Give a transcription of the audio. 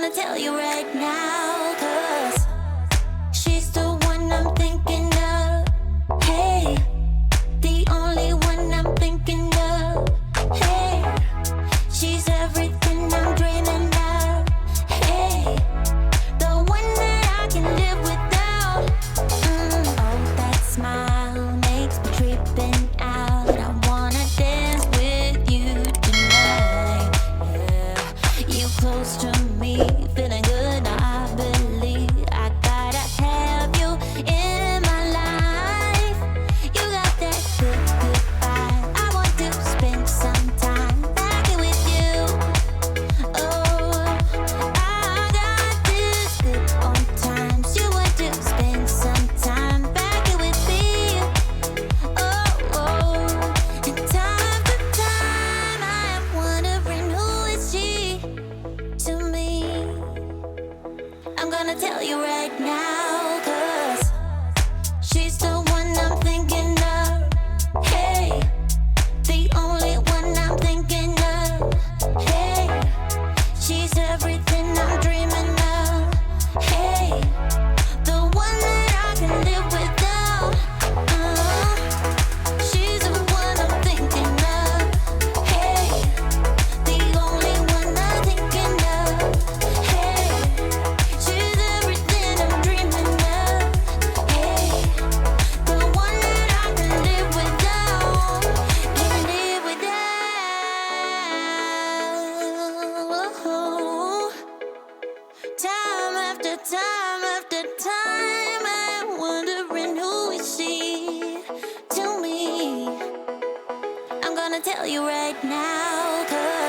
gonna tell you right now, 'cause she's the one I'm thinking of. Hey, the only one I'm thinking of. Hey, she's everything I'm dreaming of. Hey, the one that I can live without. Oh, that smile makes me tripping out. I wanna dance with you tonight. Yeah, you close to me, feeling good. I believe I gotta have you in my life. You got that good, good vibe. I want to spend some time back with you. Oh, I got this good on times. You want to spend some time back with me. Oh, and time after time I am wondering, who is she to me? I'm gonna tell you right now, 'cause she's the one I'm thinking of. Hey, the only one I'm thinking of. Hey, she's everything I'm dreaming of. Hey, the one that I can live without. She's the one I'm thinking of. Hey, the only one I'm thinking of. Hey, she's everything I'm dreaming of. Hey, the one that I can live without. Can live without. Time after time after time, I'm wondering, who is she to me? I'm gonna tell you right now, 'cause